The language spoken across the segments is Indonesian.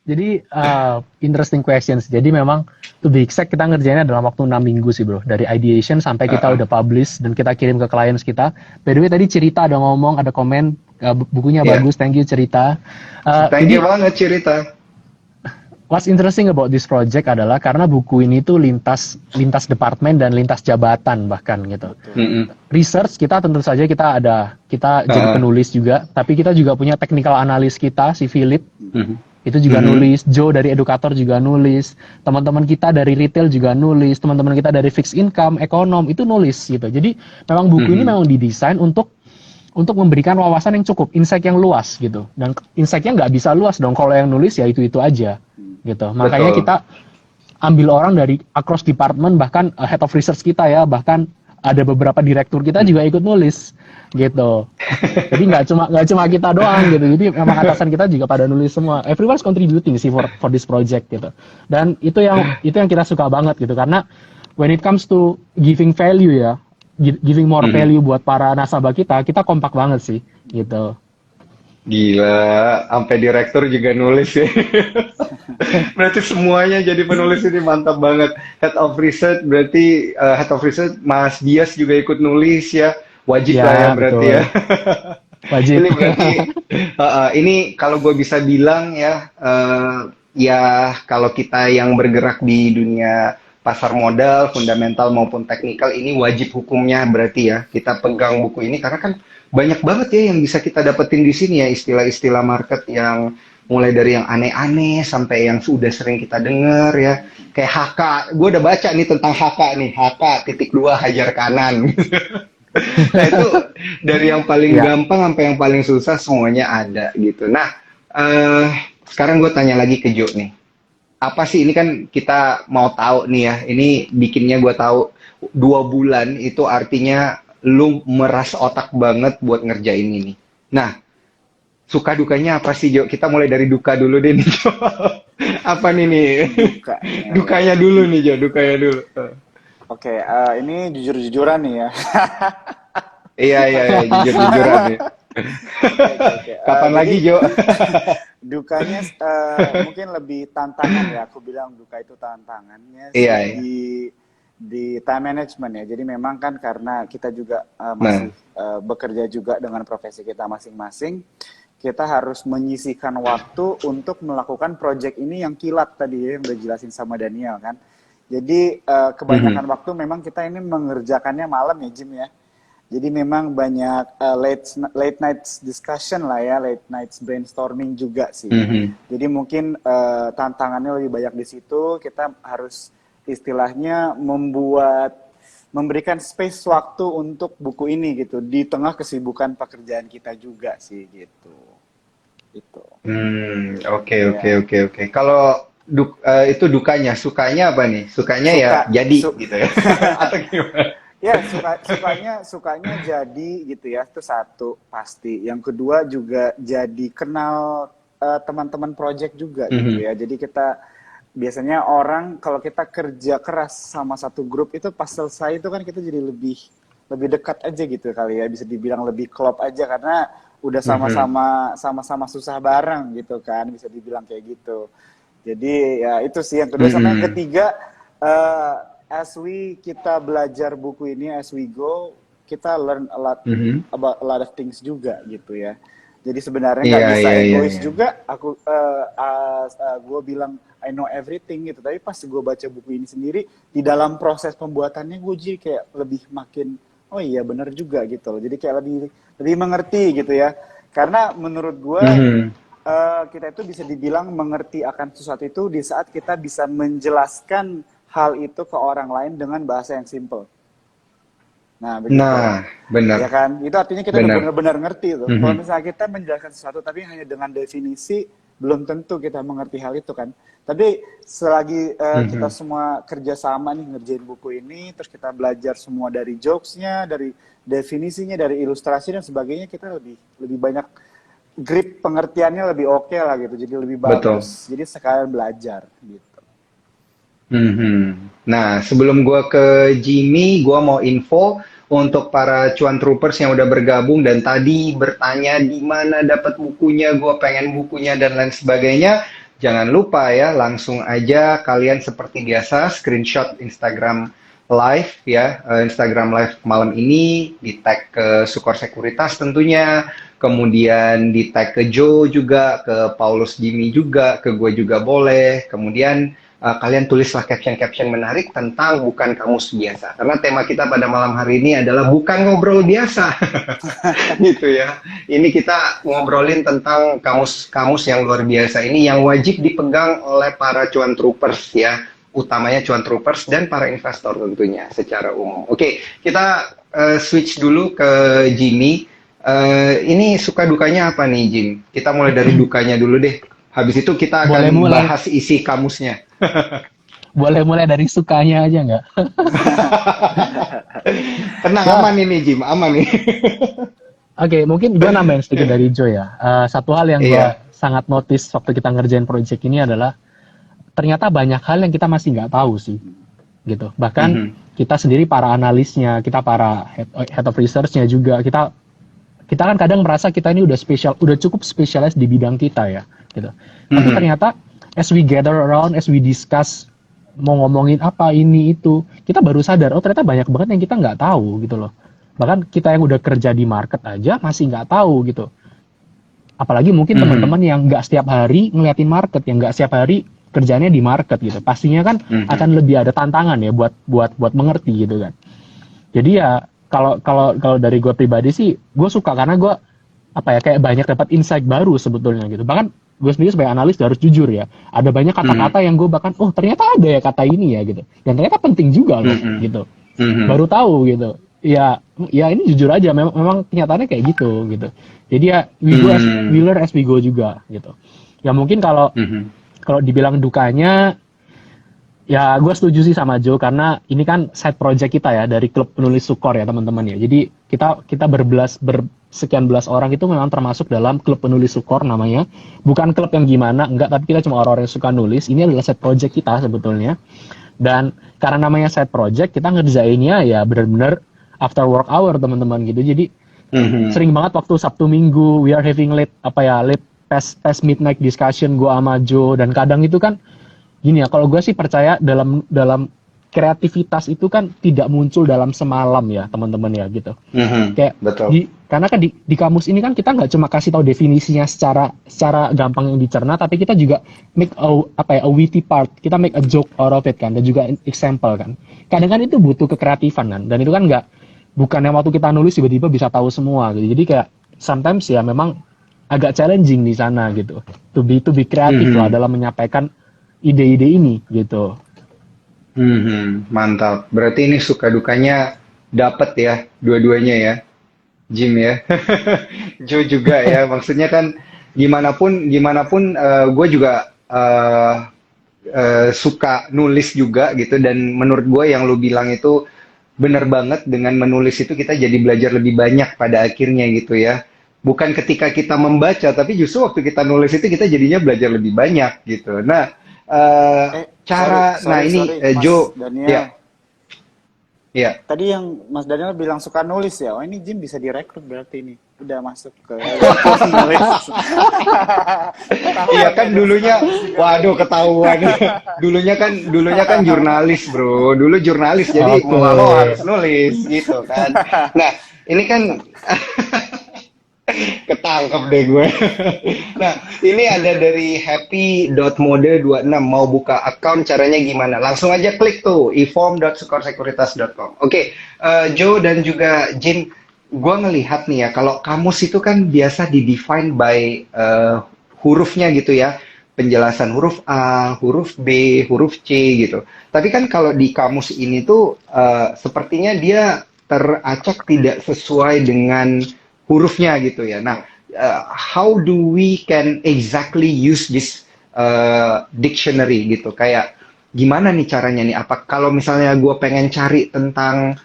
Jadi interesting questions. Jadi memang to be exact kita ngerjainnya dalam waktu 6 minggu sih bro. Dari ideation sampai kita Heeh. udah publish dan kita kirim ke clients kita. By the way tadi cerita ada ngomong, ada komen, bukunya Ya, bagus, thank you cerita. thank you Jadi banget cerita. what's interesting about this project adalah karena buku ini tuh lintas lintas departemen dan lintas jabatan bahkan gitu. Betul. Mm-mm. Research kita tentu saja kita jadi Heeh. penulis juga, tapi kita juga punya technical analis kita si Philip Mhm. itu juga Mhm. nulis, Joe dari edukator juga nulis, teman-teman kita dari retail juga nulis, teman-teman kita dari fixed income, ekonom itu nulis gitu. Jadi memang buku ini Mhm. memang didesain untuk memberikan wawasan yang cukup, insight yang luas gitu. Dan insightnya nggak bisa luas dong kalau yang nulis ya itu aja gitu. Makanya Betul. kita ambil orang dari across department, bahkan head of research kita ya, bahkan ada beberapa direktur kita juga ikut nulis gitu. Jadi nggak cuma kita doang gitu. Jadi memang atasan kita juga pada nulis semua. Everyone's contributing sih for this project gitu. Dan itu yang kita suka banget gitu karena when it comes to giving value ya, giving more Mhm. value buat para nasabah kita kompak banget sih gitu. Gila, sampai direktur juga nulis ya. Berarti semuanya jadi penulis ini mantap banget. Head of Research berarti Head of Research Mas Dias juga ikut nulis ya. Wajib lah ya Ya berarti ya. betul. Wajib. Ini berarti ini kalau gue bisa bilang ya, ya kalau kita yang bergerak di dunia pasar modal, fundamental maupun teknikal ini wajib hukumnya berarti ya kita pegang buku ini karena kan banyak banget ya yang bisa kita dapetin di sini ya istilah-istilah market yang mulai dari yang aneh-aneh sampai yang sudah sering kita dengar ya kayak HK, gue udah baca nih tentang HK nih, HK titik dua hajar kanan. Nah itu dari yang paling Ya. gampang sampai yang paling susah semuanya ada gitu. Nah eh sekarang gue tanya lagi ke Jo nih. Apa sih ini kan kita mau tahu nih ya. Ini bikinnya gue tahu 2 bulan itu artinya lu meras otak banget buat ngerjain ini. Nah suka dukanya apa sih Jo? Kita mulai dari duka dulu deh nih Jo. Apa nih? Dukanya ya. Dukanya dulu nih Jo. Dukanya dulu. Oke, ini jujur-jujuran nih ya. Iya iya iya jujur-jujuran nih. Oke, oke. Kapan Jadi lagi Jo? dukanya mungkin lebih tantangan ya. Aku bilang duka itu tantangannya Iya sih iya. di time management ya. Jadi memang kan karena kita juga Nah. masih bekerja juga dengan profesi kita masing-masing, kita harus menyisihkan waktu untuk melakukan project ini yang kilat tadi ya, yang udah jelasin sama Daniel kan. Jadi kebanyakan Mhm. waktu memang kita ini mengerjakannya malam ya Jim ya. Jadi memang banyak late night discussion lah ya, late night brainstorming juga sih. Mhm. Jadi mungkin tantangannya lebih banyak di situ. Kita harus istilahnya memberikan space waktu untuk buku ini gitu di tengah kesibukan pekerjaan kita juga sih gitu. Itu. Oke oke Ya. oke oke. Kalau itu dukanya, sukanya apa nih? Sukanya ya Suka jadi gitu ya. Atau gimana? Ya, sukanya jadi gitu ya. Itu satu pasti. Yang kedua juga jadi kenal teman-teman project juga gitu Mhm. ya. Jadi kita biasanya orang kalau kita kerja keras sama satu grup itu pas selesai itu kan kita jadi lebih dekat aja gitu kali ya. Bisa dibilang lebih klop aja karena udah Mhm. sama-sama susah bareng gitu kan. Bisa dibilang kayak gitu. Jadi ya itu sih yang kedua sama yang Mhm. ketiga as kita belajar buku ini as we go kita learn Mhm. about a lot of things juga gitu ya. Jadi sebenarnya nggak Iya bisa iya iya egois iya. juga aku gue bilang I know everything gitu. Tapi pas gue baca buku ini sendiri di dalam proses pembuatannya gue jadi kayak lebih makin oh iya benar juga gitu loh. Jadi kayak lebih lebih mengerti gitu ya. Karena menurut gue Mhm. kita itu bisa dibilang mengerti akan sesuatu itu di saat kita bisa menjelaskan hal itu ke orang lain dengan bahasa yang simple. Nah, begitu. Nah, benar. Ya kan? Itu artinya kita udah Benar. benar-benar ngerti tuh. Kalau Mhm. misalnya kita menjelaskan sesuatu tapi hanya dengan definisi, belum tentu kita mengerti hal itu kan. Tapi selagi kita Mhm. semua kerjasama nih ngerjain buku ini, terus kita belajar semua dari jokesnya, dari definisinya, dari ilustrasi dan sebagainya, kita lebih lebih banyak grip pengertiannya lebih oke lah gitu. Jadi lebih Betul. bagus. Jadi sekalian belajar gitu. Mhm. Nah, sebelum gua ke Jimmy, gua mau info untuk para cuan troopers yang udah bergabung dan tadi bertanya di mana dapat bukunya, gue pengen bukunya dan lain sebagainya. Jangan lupa ya, langsung aja kalian seperti biasa screenshot Instagram live ya, Instagram live malam ini di tag ke Sukor Sekuritas tentunya, kemudian di tag ke Joe juga, ke Paulus Jimmy juga, ke gue juga boleh, kemudian kalian tulislah caption-caption menarik tentang bukan kamus biasa. Karena tema kita pada malam hari ini adalah bukan ngobrol biasa. Gitu ya. Ini kita ngobrolin tentang kamus-kamus yang luar biasa ini yang wajib dipegang oleh para cuan troopers ya. Utamanya cuan troopers dan para investor tentunya secara umum. Oke, kita switch dulu ke Jimmy. Ini suka dukanya apa nih, Jim? Kita mulai dari dukanya dulu deh. Habis itu kita akan bahas isi kamusnya. Boleh mulai dari sukanya aja nggak? Tenang, aman ini Jim, aman nih. Oke, mungkin gue nambahin sedikit dari Joe ya. Satu hal yang gue sangat notice waktu kita ngerjain project ini adalah ternyata banyak hal yang kita masih nggak tahu sih, gitu. Bahkan kita sendiri para analisnya, kita para head of research-nya juga, kita kan kadang merasa kita ini udah cukup spesialis di bidang kita ya, gitu. Tapi ternyata as we gather around, as we discuss mau ngomongin apa ini itu, kita baru sadar oh ternyata banyak banget yang kita nggak tahu gitu loh. Bahkan kita yang udah kerja di market aja masih nggak tahu gitu. Apalagi mungkin teman-teman yang nggak setiap hari ngeliatin market, yang nggak setiap hari kerjanya di market gitu. Pastinya kan akan lebih ada tantangan ya buat mengerti gitu kan. Jadi ya kalau dari gue pribadi sih, gue suka karena gue kayak banyak dapat insight baru sebetulnya gitu. Bahkan gue sendiri sebagai analis harus jujur ya, ada banyak kata-kata yang gue bahkan ternyata ada ya kata ini ya gitu, dan ternyata penting juga loh gitu. Baru tahu gitu. Ya ini jujur aja, memang kenyataannya kayak gitu gitu. Jadi ya we learn as we go juga gitu. Ya mungkin kalau dibilang dukanya, ya gue setuju sih sama Joe karena ini kan side project kita ya dari klub penulis Sukor ya teman-teman ya. Jadi kita sekian belas orang itu memang termasuk dalam klub penulis Sukor namanya. Bukan klub yang gimana, enggak, tapi kita cuma orang-orang yang suka nulis. Ini adalah side project kita sebetulnya. Dan karena namanya side project, kita ngerjainnya ya benar-benar after work hour teman-teman gitu. Jadi sering banget waktu Sabtu Minggu we are having late past midnight discussion gue sama Joe, dan kadang itu kan gini ya, kalau gue sih percaya dalam kreativitas itu kan tidak muncul dalam semalam ya teman-teman ya gitu. Kayak betul. Karena kan di kamus ini kan kita nggak cuma kasih tahu definisinya secara gampang yang dicerna, tapi kita juga make a witty part, kita make a joke out of it kan, dan juga example kan. Kadang kan itu butuh kekreatifan kan, dan itu kan bukan yang waktu kita nulis tiba-tiba bisa tahu semua gitu. Jadi kayak sometimes ya memang agak challenging di sana gitu. To be kreatif lah dalam menyampaikan ide-ide ini gitu. Mantap. Berarti ini suka dukanya dapat ya, dua-duanya ya, Jim ya. Joe juga ya. Maksudnya kan gimana pun, gue juga suka nulis juga gitu. Dan menurut gue yang lo bilang itu bener banget. Dengan menulis itu kita jadi belajar lebih banyak pada akhirnya gitu ya. Bukan ketika kita membaca, tapi justru waktu kita nulis itu kita jadinya belajar lebih banyak gitu. Nah, Joe, ya. Tadi yang Mas Daniel bilang suka nulis ya. Oh, ini Jim bisa direkrut berarti ini. Udah masuk ke nulis. Iya kan dulunya, waduh ketahuan. dulunya kan jurnalis, bro. Dulu jurnalis, jadi mau harus nulis gitu kan. Nah, ini kan ketangkep deh gue. Nah, ini ada dari happy.mode26 mau buka account, caranya gimana? Langsung aja klik tuh eform.sukorsekuritas.com. Oke, Joe dan juga Jin, gue ngelihat nih ya, kalau kamus itu kan biasa di-define by hurufnya gitu ya. Penjelasan huruf A, huruf B, huruf C gitu. Tapi kan kalau di kamus ini tuh sepertinya dia teracak tidak sesuai dengan hurufnya gitu ya. Nah, how do we can exactly use this dictionary gitu? Kayak gimana nih caranya nih? Apa kalau misalnya gue pengen cari tentang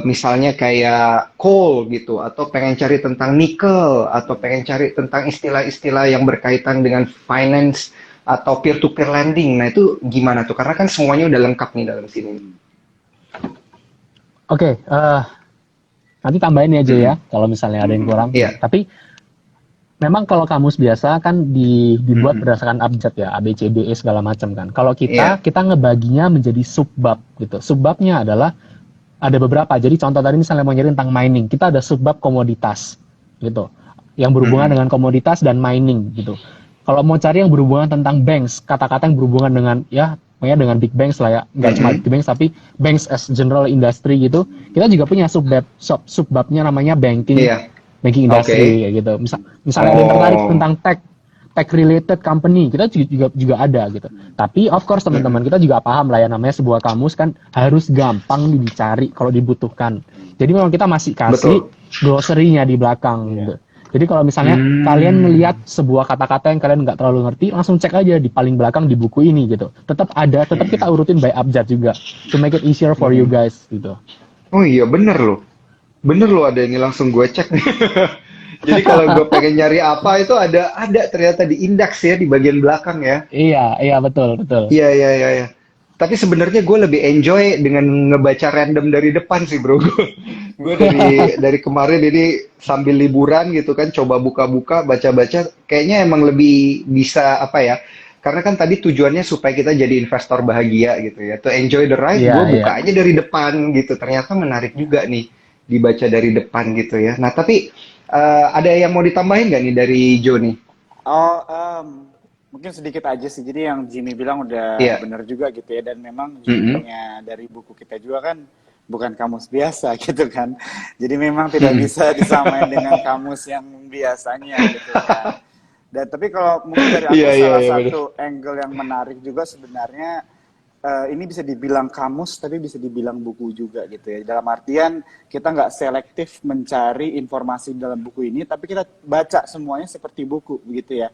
misalnya kayak coal gitu, atau pengen cari tentang nickel, atau pengen cari tentang istilah-istilah yang berkaitan dengan finance atau peer-to-peer lending. Nah, itu gimana tuh? Karena kan semuanya udah lengkap nih dalam sini. Oke, nanti tambahin aja ya kalau misalnya ada yang kurang. Iya. Tapi memang kalau kamus biasa kan dibuat Mm-mm. berdasarkan abjad ya, A B C D E segala macam kan. Kalau Iya. kita ngebaginya menjadi subbab gitu. Subbabnya adalah ada beberapa. Jadi contoh tadi misalnya mau nyari tentang mining, kita ada subbab komoditas gitu. Yang berhubungan Mm-mm. dengan komoditas dan mining gitu. Kalau mau cari yang berhubungan tentang banks, kata-kata yang berhubungan dengan ya pokoknya dengan big banks lah ya, nggak cuma big Mm-mm. banks tapi banks as general industry gitu. Kita juga punya subbabnya namanya banking, Iya. banking Oke. industry kayak gitu. Misalnya ada yang tertarik Oh. tentang tech related company, kita juga ada gitu. Tapi of course teman-teman Mm-mm. kita juga paham lah ya namanya sebuah kamus kan harus gampang dicari kalau dibutuhkan. Jadi memang kita masih kasih Betul. glossary-nya di belakang Iya. gitu. Jadi kalau misalnya kalian Hmm. ngelihat sebuah kata-kata yang kalian nggak terlalu ngerti, langsung cek aja di paling belakang di buku ini gitu. Tetap ada, tetap kita Mm-mm. urutin by abjad juga to make it easier for you Mm-mm. guys gitu. Oh iya, bener loh. Bener loh, ada ini langsung gue cek nih. Jadi kalau gue pengen nyari apa itu ada ternyata di indeks ya di bagian belakang ya. Iya, iya betul, betul. Iya, iya, iya, iya. Tapi sebenarnya gue lebih enjoy dengan ngebaca random dari depan sih, bro. Gue dari kemarin ini sambil liburan gitu kan, coba buka-buka, baca-baca. Kayaknya emang lebih bisa apa ya? Karena kan tadi tujuannya supaya kita jadi investor bahagia gitu ya. To enjoy the ride, Iya, gue iya. buka aja dari depan gitu. Ternyata menarik juga nih dibaca dari depan gitu ya. Nah, tapi ada yang mau ditambahin nggak nih dari Joe nih? Oh, mungkin sedikit aja sih. Jadi yang Jimmy bilang udah Iya. bener juga gitu ya. Dan memang Mm-mm. judulnya dari buku kita juga kan bukan kamus biasa gitu kan. Jadi memang tidak Mm-mm. bisa disamain dengan kamus yang biasanya gitu kan. Dan tapi kalau mungkin dari Iya, aku iya, salah iya, bener. satu angle yang menarik juga sebenarnya ini bisa dibilang kamus tapi bisa dibilang buku juga gitu ya. Dalam artian kita nggak selektif mencari informasi dalam buku ini, tapi kita baca semuanya seperti buku begitu ya.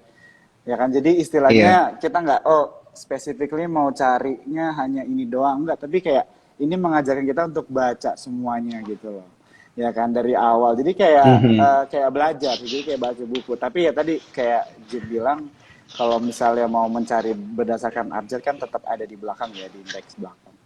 Ya kan, jadi Iya. istilahnya kita nggak, oh specifically mau carinya hanya ini doang, enggak. Tapi kayak ini mengajarkan kita untuk baca semuanya gitu loh. Ya kan, dari awal. Jadi kayak Mhm. kayak belajar, jadi kayak baca buku. Tapi ya tadi kayak Jim bilang, kalau misalnya mau mencari berdasarkan abjad kan tetap ada di belakang ya, di indeks belakang.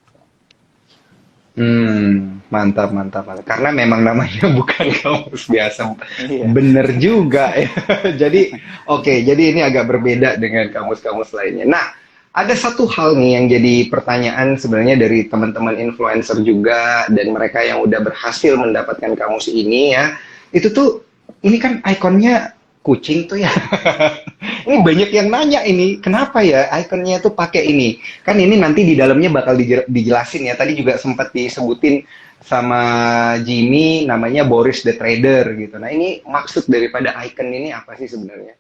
Mantap, mantap, mantap. Karena memang namanya bukan kamus biasa. Iya. Bener juga ya. Jadi, oke, jadi ini agak berbeda dengan kamus-kamus lainnya. Nah, ada satu hal nih yang jadi pertanyaan sebenarnya dari teman-teman influencer juga dan mereka yang udah berhasil mendapatkan kamus ini ya. Itu tuh, ini kan ikonnya kucing tuh ya. Ini banyak yang nanya ini, kenapa ya ikonnya tuh pakai ini? Kan ini nanti di dalamnya bakal dijelasin ya. Tadi juga sempat disebutin sama Jimmy namanya Boris the Trader gitu. Nah, ini maksud daripada icon ini apa sih sebenarnya?